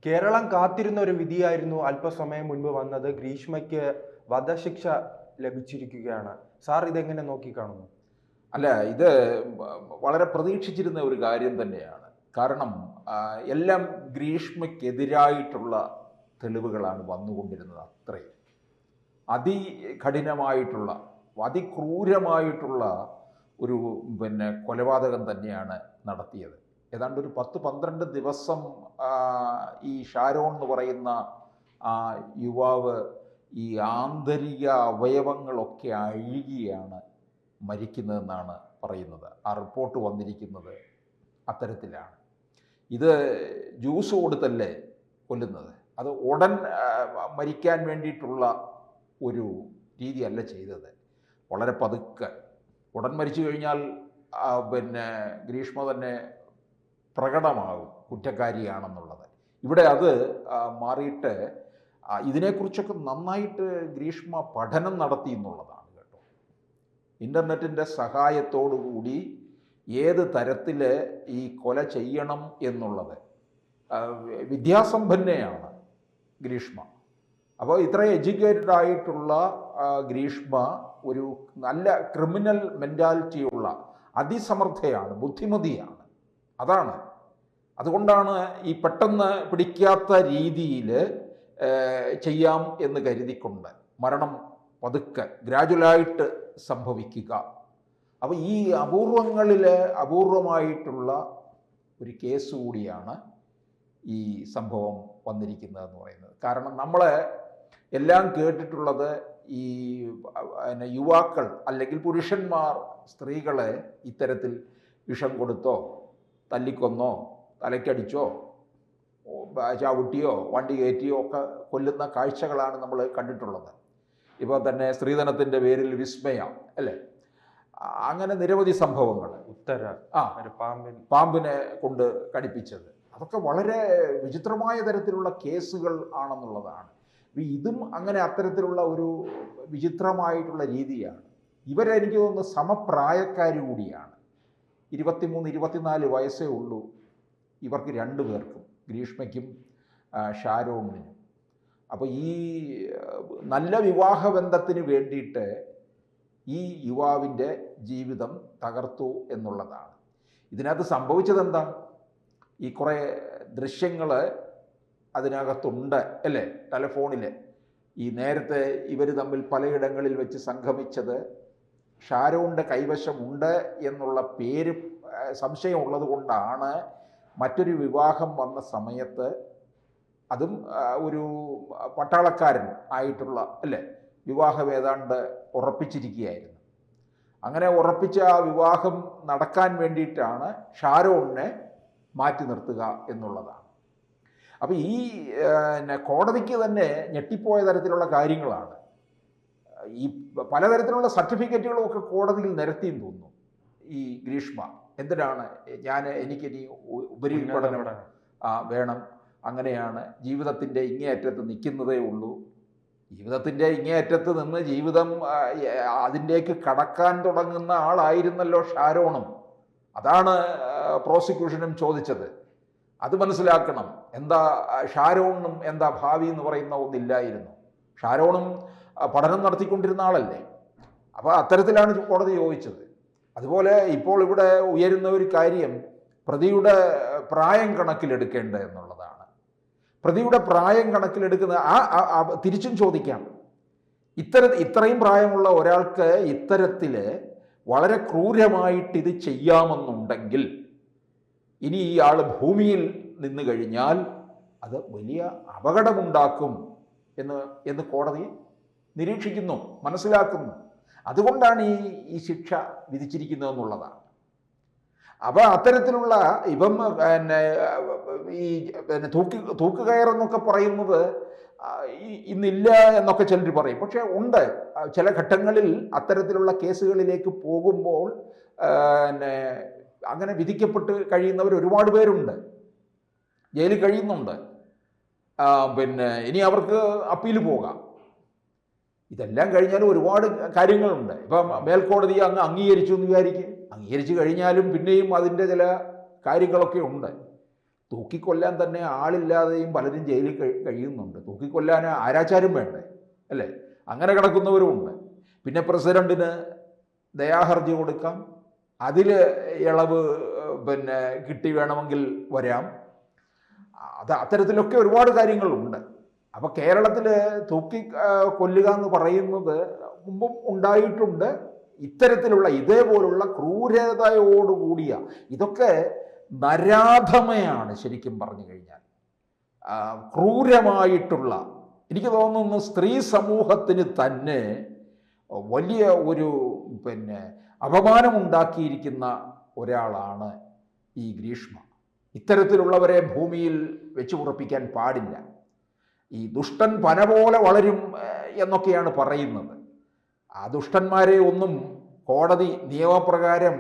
കേരളം കാത്തിരുന്ന ഒരു വിധിയായിരുന്നു അല്പസമയം മുൻപ് വന്നത്. ഗ്രീഷ്മയ്ക്ക് വധശിക്ഷ ലഭിച്ചിരിക്കുകയാണ്. സാർ ഇതെങ്ങനെ നോക്കിക്കാണുന്നു? അല്ല, ഇത് വളരെ പ്രതീക്ഷിച്ചിരുന്ന ഒരു കാര്യം തന്നെയാണ്. കാരണം എല്ലാം ഗ്രീഷ്മയ്ക്കെതിരായിട്ടുള്ള തെളിവുകളാണ് വന്നുകൊണ്ടിരുന്നത്. അത്രയും അതികഠിനമായിട്ടുള്ള അതിക്രൂരമായിട്ടുള്ള ഒരു കൊലപാതകം തന്നെയാണ് നടത്തിയത്. ഏതാണ്ട് ഒരു 10-12 ദിവസം ഈ ഷാരോൺ എന്ന് പറയുന്ന യുവാവ് ഈ ആന്തരിക അവയവങ്ങളൊക്കെ അഴുകിയാണ് മരിക്കുന്നതെന്നാണ് പറയുന്നത്. ആ റിപ്പോർട്ട് വന്നിരിക്കുന്നത് അത്തരത്തിലാണ്. ഇത് ജ്യൂസ് കൊടുത്തല്ലേ കൊല്ലുന്നത്. അത് ഉടൻ മരിക്കാൻ വേണ്ടിയിട്ടുള്ള ഒരു രീതിയല്ല ചെയ്തത്. വളരെ പതുക്കെ ഉടൻ മരിച്ചു കഴിഞ്ഞാൽ ഗ്രീഷ്മ തന്നെ പ്രകടമാകും കുറ്റക്കാരിയാണെന്നുള്ളത്. ഇവിടെ അത് മാറിയിട്ട് ഇതിനെക്കുറിച്ചൊക്കെ നന്നായിട്ട് ഗ്രീഷ്മ പഠനം നടത്തി എന്നുള്ളതാണ് കേട്ടോ. ഇൻ്റർനെറ്റിൻ്റെ സഹായത്തോടുകൂടി ഏത് തരത്തിൽ ഈ കൊല ചെയ്യണം എന്നുള്ളത് വിദ്യാസമ്പന്നയാണ് ഗ്രീഷ്മ. അപ്പോൾ ഇത്ര എഡ്യൂക്കേറ്റഡ് ആയിട്ടുള്ള ഗ്രീഷ്മ ഒരു നല്ല ക്രിമിനൽ മെൻറ്റാലിറ്റിയുള്ള അതിസമർത്ഥയാണ്, ബുദ്ധിമതിയാണ്. അതാണ് അതുകൊണ്ടാണ് ഈ പെട്ടെന്ന് പിടിക്കാത്ത രീതിയിൽ ചെയ്യാം എന്ന് കരുതിക്കൊണ്ട് മരണം പതുക്കെ ഗ്രാജുവലായിട്ട് സംഭവിക്കുക. അപ്പോൾ ഈ അപൂർവങ്ങളിൽ അപൂർവമായിട്ടുള്ള ഒരു കേസ് കൂടിയാണ് ഈ സംഭവം വന്നിരിക്കുന്നതെന്ന് പറയുന്നത്. കാരണം നമ്മൾ എല്ലാം കേട്ടിട്ടുള്ളത് ഈ യുവാക്കൾ അല്ലെങ്കിൽ പുരുഷന്മാർ സ്ത്രീകളെ ഇത്തരത്തിൽ വിഷം കൊടുത്തോ തല്ലിക്കൊന്നോ തലയ്ക്കടിച്ചോ ചവിട്ടിയോ വണ്ടി കയറ്റിയോ ഒക്കെ കൊല്ലുന്ന കാഴ്ചകളാണ് നമ്മൾ കണ്ടിട്ടുള്ളത്. ഇപ്പോൾ തന്നെ സ്ത്രീധനത്തിൻ്റെ പേരിൽ വിസ്മയ അല്ലേ, അങ്ങനെ നിരവധി സംഭവങ്ങൾ. പാമ്പിനെ കൊണ്ട് കടിപ്പിച്ചത്, അതൊക്കെ വളരെ വിചിത്രമായ തരത്തിലുള്ള കേസുകൾ ആണെന്നുള്ളതാണ്. ഇതും അങ്ങനെ അത്തരത്തിലുള്ള ഒരു വിചിത്രമായിട്ടുള്ള രീതിയാണ്. ഇവരെനിക്ക് തോന്നുന്നു സമപ്രായക്കാർ കൂടിയാണ്. 23-24 വയസ്സേ ഉള്ളൂ ഇവർക്ക് രണ്ടുപേർക്കും, ഗ്രീഷ്മയ്ക്കും ഷാരോണിനും. അപ്പോൾ ഈ നല്ല വിവാഹബന്ധത്തിന് വേണ്ടിയിട്ട് ഈ യുവാവിൻ്റെ ജീവിതം തകർത്തു എന്നുള്ളതാണ്. ഇതിനകത്ത് സംഭവിച്ചതെന്താ? ഈ കുറേ ദൃശ്യങ്ങൾ അതിനകത്തുണ്ട് അല്ലേ, ടെലഫോണിൽ. ഈ നേരത്തെ ഇവർ തമ്മിൽ പലയിടങ്ങളിൽ വെച്ച് സംഗമിച്ചത് ഷാരോണിൻ്റെ കൈവശമുണ്ട് എന്നുള്ള പേര് സംശയമുള്ളത് കൊണ്ടാണ് മറ്റൊരു വിവാഹം വന്ന സമയത്ത്, അതും ഒരു പട്ടാളക്കാരൻ ആയിട്ടുള്ള അല്ലേ, വിവാഹം ഏതാണ്ട് ഉറപ്പിച്ചിരിക്കുകയായിരുന്നു. അങ്ങനെ ഉറപ്പിച്ച ആ വിവാഹം നടക്കാൻ വേണ്ടിയിട്ടാണ് ഷാരോണിനെ മാറ്റി നിർത്തുക എന്നുള്ളതാണ്. അപ്പോൾ ഈ കോടതിക്ക് തന്നെ ഞെട്ടിപ്പോയ തരത്തിലുള്ള കാര്യങ്ങളാണ്. ഈ പലതരത്തിലുള്ള സർട്ടിഫിക്കറ്റുകളും ഒക്കെ കോടതിയിൽ നിരത്തിയെന്ന് തോന്നുന്നു ഈ ഗ്രീഷ്മ. എന്തിനാണ് എനിക്കിനി ഉപരിപഠനം വേണം, അങ്ങനെയാണ് ജീവിതത്തിൻ്റെ ഇങ്ങേയറ്റത്ത് നിൽക്കുന്നതേ ഉള്ളൂ. ജീവിതത്തിൻ്റെ ഇങ്ങേയറ്റത്ത് നിന്ന് ജീവിതം അതിൻ്റേക്ക് കടക്കാൻ തുടങ്ങുന്ന ആളായിരുന്നല്ലോ ഷാരോണും. അതാണ് പ്രോസിക്യൂഷനും ചോദിച്ചത്. അത് മനസ്സിലാക്കണം. എന്താ ഷാരോണിനും എന്താ ഭാവി എന്ന് പറയുന്ന ഒന്നില്ലായിരുന്നു. ഷാരോണും പഠനം നടത്തിക്കൊണ്ടിരുന്ന ആളല്ലേ. അപ്പോൾ അത്തരത്തിലാണ് കോടതി ചോദിച്ചത്. അതുപോലെ ഇപ്പോൾ ഇവിടെ ഉയരുന്ന ഒരു കാര്യം പ്രതിയുടെ പ്രായം കണക്കിലെടുക്കേണ്ടത് എന്നുള്ളതാണ്. പ്രതിയുടെ പ്രായം കണക്കിലെടുക്കുന്ന തിരിച്ചും ചോദിക്കാം, ഇത്രയും പ്രായമുള്ള ഒരാൾക്ക് ഇത്തരത്തിൽ വളരെ ക്രൂരമായിട്ട് ഇത് ചെയ്യാമെന്നുണ്ടെങ്കിൽ ഇനി ഈ ആൾ ഭൂമിയിൽ നിന്ന് കഴിഞ്ഞാൽ അത് വലിയ അപകടമുണ്ടാക്കും എന്ന് കോടതി നിരീക്ഷിക്കുന്നു, മനസ്സിലാക്കുന്നു. അതുകൊണ്ടാണ് ഈ ശിക്ഷ വിധിച്ചിരിക്കുന്നതെന്നുള്ളതാണ്. അപ്പോൾ അത്തരത്തിലുള്ള ഇപ്പം ഈ തൂക്കുകയറെന്നൊക്കെ പറയുന്നത് ഇന്നില്ല എന്നൊക്കെ ചിലർ പറയും. പക്ഷേ ഉണ്ട്. ചില ഘട്ടങ്ങളിൽ അത്തരത്തിലുള്ള കേസുകളിലേക്ക് പോകുമ്പോൾ അങ്ങനെ വിധിക്കപ്പെട്ട് കഴിയുന്നവർ ഒരുപാട് പേരുണ്ട്, ജയിലിൽ കഴിയുന്നുണ്ട്. ഇനി അവർക്ക് അപ്പീൽ പോകാം. ഇതെല്ലാം കഴിഞ്ഞാലും ഒരുപാട് കാര്യങ്ങളുണ്ട്. ഇപ്പം മേൽക്കോടതി അങ്ങ് അംഗീകരിച്ചു എന്ന് വിചാരിക്കും, അംഗീകരിച്ചു കഴിഞ്ഞാലും പിന്നെയും അതിൻ്റെ ചില കാര്യങ്ങളൊക്കെ ഉണ്ട്. തൂക്കിക്കൊല്ലാൻ തന്നെ ആളില്ലാതെയും പലരും ജയിലിൽ കഴിയുന്നുണ്ട്. തൂക്കിക്കൊല്ലാൻ ആരാച്ചാരും വേണ്ടേ, അല്ലേ? അങ്ങനെ കിടക്കുന്നവരുമുണ്ട്. പിന്നെ പ്രസിഡന്റിന് ദയാഹർജി കൊടുക്കാം, അതിൽ ഇളവ് കിട്ടി വേണമെങ്കിൽ വരാം. അത്തരത്തിലൊക്കെ ഒരുപാട് കാര്യങ്ങളുണ്ട്. അപ്പോൾ കേരളത്തിൽ കൊല്ലുക എന്ന് പറയുന്നത് മുമ്പും ഉണ്ടായിട്ടുണ്ട്. ഇത്തരത്തിലുള്ള ഇതേപോലുള്ള ക്രൂരതയോടുകൂടിയ ഇതൊക്കെ നരാധമയാണ് ശരിക്കും പറഞ്ഞു കഴിഞ്ഞാൽ. ക്രൂരമായിട്ടുള്ള, എനിക്ക് തോന്നുന്നു സ്ത്രീ സമൂഹത്തിന് തന്നെ വലിയ ഒരു അപമാനമുണ്ടാക്കിയിരിക്കുന്ന ഒരാളാണ് ഈ ഗ്രീഷ്മ. ഇത്തരത്തിലുള്ളവരെ ഭൂമിയിൽ വെച്ച് ഉറപ്പിക്കാൻ പാടില്ല. ഈ ദുഷ്ടൻ പന പോലെ വളരും എന്നൊക്കെയാണ് പറയുന്നത്. ആ ദുഷ്ടന്മാരെ ഒന്നും കോടതി നിയമപ്രകാരം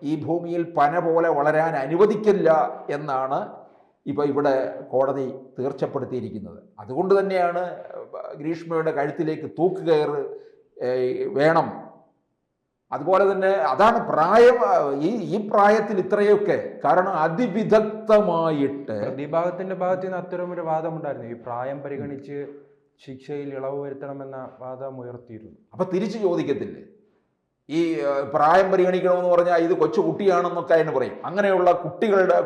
ഈ ഭൂമിയിൽ പന പോലെ വളരാൻ അനുവദിക്കില്ല എന്നാണ് ഇപ്പോൾ ഇവിടെ കോടതി തീർച്ചപ്പെടുത്തിയിരിക്കുന്നത്. അതുകൊണ്ട് തന്നെയാണ് ഗ്രീഷ്മയുടെ കഴുത്തിലേക്ക് തൂക്കുകയറ് വേണം. അതുപോലെ തന്നെ അതാണ് പ്രായം, ഈ പ്രായത്തിൽ ഇത്രയൊക്കെ, കാരണം അതിവിദഗ്ധമായിട്ട് പ്രതിഭാഗത്തിന്റെ ഭാഗത്ത് നിന്ന് അത്തരം ഒരു വാദമുണ്ടായിരുന്നു. ഈ പ്രായം പരിഗണിച്ച് ശിക്ഷയിൽ ഇളവ് വരുത്തണമെന്ന വാദം ഉയർത്തിയിരുന്നു. അപ്പൊ തിരിച്ചു ചോദിക്കത്തില്ലേ, ഈ പ്രായം പരിഗണിക്കണമെന്ന് പറഞ്ഞാൽ ഇത് കൊച്ചു കുട്ടിയാണെന്നൊക്കെ അതിന് പറയും. അങ്ങനെയുള്ള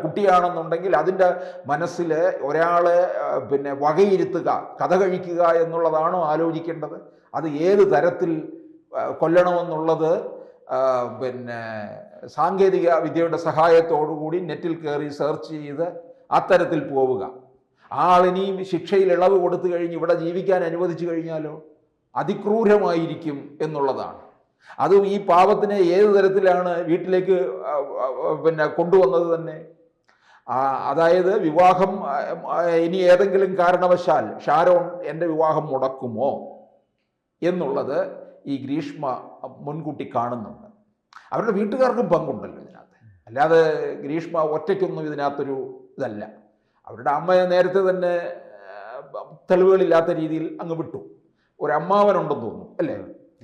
കുട്ടിയാണെന്നുണ്ടെങ്കിൽ അതിൻ്റെ മനസ്സിൽ ഒരാളെ വകയിരുത്തുക, കഥ കഴിക്കുക എന്നുള്ളതാണോ ആലോചിക്കേണ്ടത്? അത് ഏത് തരത്തിൽ കൊല്ലണമെന്നുള്ളത് സാങ്കേതിക വിദ്യയുടെ സഹായത്തോടുകൂടി നെറ്റിൽ കയറി സെർച്ച് ചെയ്ത് അത്തരത്തിൽ പോവുക. ആളിനിയും ശിക്ഷയിൽ ഇളവ് കൊടുത്തു കഴിഞ്ഞ് ഇവിടെ ജീവിക്കാൻ അനുവദിച്ചു കഴിഞ്ഞാലോ അതിക്രൂരമായിരിക്കും എന്നുള്ളതാണ്. അതും ഈ പാവത്തിനെ ഏത് തരത്തിലാണ് വീട്ടിലേക്ക് കൊണ്ടുവന്നത് തന്നെ. അതായത് വിവാഹം ഇനി ഏതെങ്കിലും കാരണവശാൽ ഷാരോൺ എൻ്റെ വിവാഹം മുടക്കുമോ എന്നുള്ളത് ഈ ഗ്രീഷ്മ മുൻകൂട്ടി കാണുന്നുണ്ട്. അവരുടെ വീട്ടുകാർക്കും പങ്കുണ്ടല്ലോ ഇതിനകത്ത്. അല്ലാതെ ഗ്രീഷ്മ ഒറ്റയ്ക്കൊന്നും ഇതിനകത്തൊരു ഇതല്ല. അവരുടെ അമ്മയെ നേരത്തെ തന്നെ തെളിവുകളില്ലാത്ത രീതിയിൽ അങ്ങ് വിട്ടു. ഒരു അമ്മാവനുണ്ടെന്ന് തോന്നുന്നു, അല്ലേ?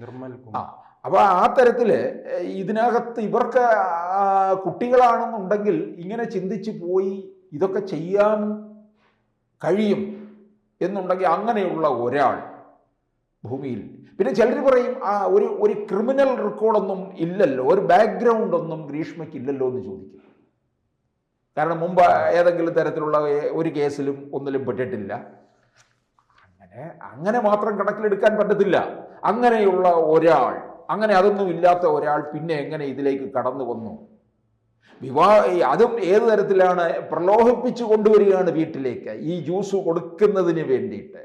നിർമ്മൽ. അപ്പോൾ ആ തരത്തിൽ ഇതിനകത്ത് ഇവർക്ക് കുട്ടികളാണെന്നുണ്ടെങ്കിൽ ഇങ്ങനെ ചിന്തിച്ച് പോയി ഇതൊക്കെ ചെയ്യാൻ കഴിയും എന്നുണ്ടെങ്കിൽ അങ്ങനെയുള്ള ഒരാൾ ഭൂമിയിൽ. പിന്നെ ചിലർ പറയും ഒരു ക്രിമിനൽ റെക്കോർഡൊന്നും ഇല്ലല്ലോ, ഒരു ബാക്ക്ഗ്രൗണ്ട് ഒന്നും ഗ്രീഷ്മയ്ക്ക് ഇല്ലല്ലോ എന്ന് ചോദിക്കും. കാരണം മുമ്പ് ഏതെങ്കിലും തരത്തിലുള്ള ഒരു കേസിലും ഒന്നിലും പെട്ടിട്ടില്ല. അങ്ങനെ മാത്രം കണക്കിലെടുക്കാൻ പറ്റത്തില്ല. അങ്ങനെയുള്ള ഒരാൾ, അങ്ങനെ അതൊന്നും ഇല്ലാത്ത ഒരാൾ പിന്നെ എങ്ങനെ ഇതിലേക്ക് കടന്നു വന്നു? അതും ഏത് തരത്തിലാണ് പ്രലോഭിപ്പിച്ചു കൊണ്ടുവരികയാണ് വീട്ടിലേക്ക് ഈ ജ്യൂസ് കൊടുക്കുന്നതിന് വേണ്ടിയിട്ട്.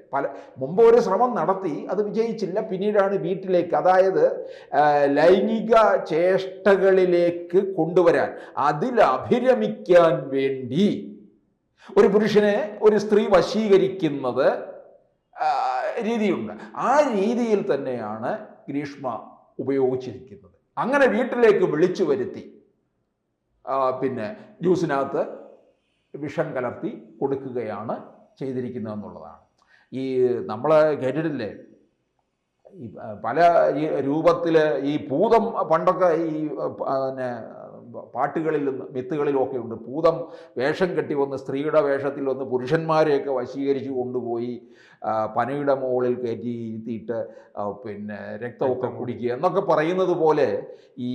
മുമ്പ് ഒരു ശ്രമം നടത്തി, അത് വിജയിച്ചില്ല. പിന്നീടാണ് വീട്ടിലേക്ക്, അതായത് ലൈംഗിക ചേഷ്ടകളിലേക്ക് കൊണ്ടുവരാൻ, അതിൽ അഭിരമിക്കാൻ വേണ്ടി ഒരു പുരുഷനെ ഒരു സ്ത്രീ വശീകരിക്കുന്നത് രീതിയുണ്ട്. ആ രീതിയിൽ തന്നെയാണ് ഗ്രീഷ്മ ഉപയോഗിച്ചിരിക്കുന്നത്. അങ്ങനെ വീട്ടിലേക്ക് വിളിച്ചു വരുത്തി ജ്യൂസിനകത്ത് വിഷം കലർത്തി കൊടുക്കുകയാണ് ചെയ്തിരിക്കുന്നതെന്നുള്ളതാണ്. ഈ നമ്മൾ കേട്ടിട്ടില്ലേ, ഈ പല രൂപത്തിൽ ഈ ഭൂതം പണ്ടൊക്കെ ഈ പാട്ടുകളിലും മിത്തുകളിലും ഒക്കെ ഉണ്ട്. ഭൂതം വേഷം കെട്ടി വന്ന് സ്ത്രീയുടെ വേഷത്തിൽ വന്ന് പുരുഷന്മാരെയൊക്കെ വശീകരിച്ച് കൊണ്ടുപോയി പനയുടെ മുകളിൽ കയറ്റി ഇരുത്തിയിട്ട് രക്തമൊക്കെ കുടിക്കുക എന്നൊക്കെ പറയുന്നത് പോലെ ഈ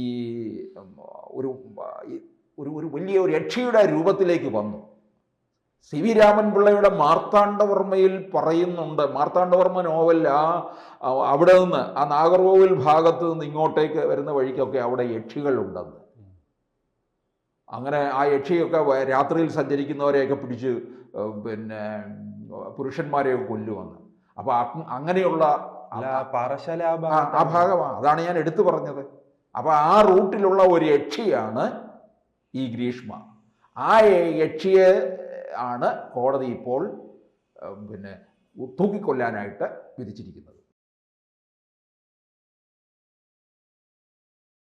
ഒരു വലിയ ഒരു യക്ഷിയുടെ രൂപത്തിലേക്ക് വന്നു. CV രാമൻപിള്ളയുടെ മാർത്താണ്ഡവർമ്മയിൽ പറയുന്നുണ്ട്. മാർത്താണ്ഡവർമ്മ നോവൽ അവിടെ നിന്ന് ആ നാഗർകോവിൽ ഭാഗത്ത് നിന്ന് ഇങ്ങോട്ടേക്ക് വരുന്ന വഴിക്കൊക്കെ അവിടെ യക്ഷികളുണ്ടെന്ന്. അങ്ങനെ ആ യക്ഷിയൊക്കെ രാത്രിയിൽ സഞ്ചരിക്കുന്നവരെയൊക്കെ പിടിച്ച് പുരുഷന്മാരെയൊക്കെ കൊല്ലുവന്ന്. അപ്പോൾ അങ്ങനെയുള്ള പാറശാല ആ ഭാഗമാണ്, അതാണ് ഞാൻ എടുത്തു പറഞ്ഞത്. അപ്പോൾ ആ റൂട്ടിലുള്ള ഒരു യക്ഷിയാണ് ഈ ഗ്രീഷ്മ. ആ യക്ഷിയെ ആണ് കോടതി ഇപ്പോൾ തൂക്കിക്കൊല്ലാനായിട്ട് വിധിച്ചിരിക്കുന്നത്.